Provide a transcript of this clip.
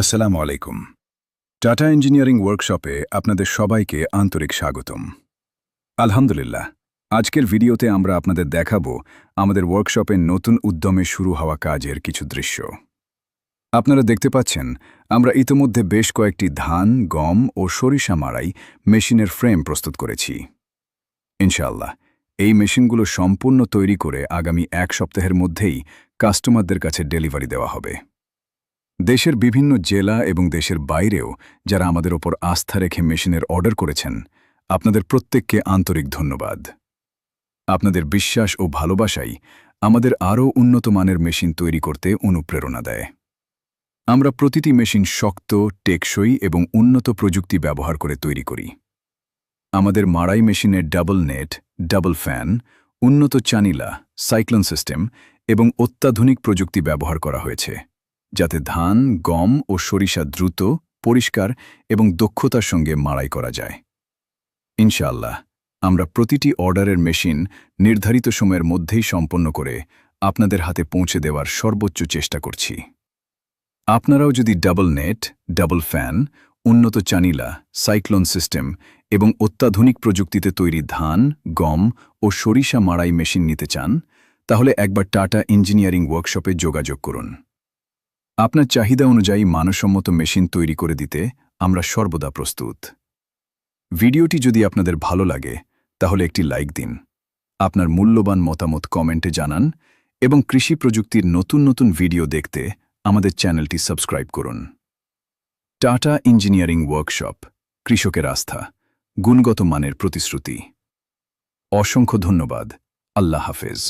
আসসালামু আলাইকুম। Tata engineering ওয়ার্কশপে আপনাদের সবাইকে আন্তরিক স্বাগতম। আলহামদুলিল্লাহ, আজকের ভিডিওতে আমরা আপনাদের দেখাবো আমাদের ওয়ার্কশপে নতুন উদ্যমে শুরু হওয়া কাজের কিছু দৃশ্য। আপনারা দেখতে পাচ্ছেন, আমরা ইতোমধ্যে বেশ কয়েকটি ধান, গম ও সরিষা মাড়াই মেশিনের ফ্রেম প্রস্তুত করেছি। ইনশাআল্লাহ, এই মেশিনগুলো সম্পূর্ণ তৈরি করে আগামী 1 সপ্তাহের মধ্যেই কাস্টমারদের কাছে ডেলিভারি দেওয়া হবে। দেশের বিভিন্ন জেলা এবং দেশের বাইরেও যারা আমাদের ওপর আস্থা রেখে মেশিনের অর্ডার করেছেন, আপনাদের প্রত্যেককে আন্তরিক ধন্যবাদ। আপনাদের বিশ্বাস ও ভালোবাসাই আমাদের আরও উন্নত মানের মেশিন তৈরি করতে অনুপ্রেরণা দেয়। আমরা প্রতিটি মেশিন শক্ত, টেকসই এবং উন্নত প্রযুক্তি ব্যবহার করে তৈরি করি। আমাদের মাড়াই মেশিনের ডাবল নেট, ডাবল ফ্যান, উন্নত চানিলা, সাইক্লোন সিস্টেম এবং অত্যাধুনিক প্রযুক্তি ব্যবহার করা হয়েছে, যাতে ধান, গম ও সরিষা দ্রুত, পরিষ্কার এবং দক্ষতার সঙ্গে মাড়াই করা যায়। ইনশাআল্লাহ, আমরা প্রতিটি অর্ডারের মেশিন নির্ধারিত সময়ের মধ্যেই সম্পন্ন করে আপনাদের হাতে পৌঁছে দেওয়ার সর্বোচ্চ চেষ্টা করছি। আপনারাও যদি ডাবল নেট, ডাবল ফ্যান, উন্নত চানিলা, সাইক্লোন সিস্টেম এবং অত্যাধুনিক প্রযুক্তিতে তৈরি ধান, গম ও সরিষা মাড়াই মেশিন নিতে চান, তাহলে একবার টাটা ইঞ্জিনিয়ারিং ওয়ার্কশপে যোগাযোগ করুন। আপনার চাহিদা অনুযায়ী মানসম্মত মেশিন তৈরি করে দিতে আমরা সর্বদা প্রস্তুত। ভিডিওটি যদি আপনাদের ভালো লাগে, তাহলে একটি লাইক দিন, আপনার মূল্যবান মতামত কমেন্টে জানান এবং কৃষি প্রযুক্তির নতুন নতুন ভিডিও দেখতে আমাদের চ্যানেলটি সাবস্ক্রাইব করুন। টাটা ইঞ্জিনিয়ারিং ওয়ার্কশপ, কৃষকের আস্থা, গুণগত মানের প্রতিশ্রুতি। অসংখ্য ধন্যবাদ। আল্লাহ হাফেজ।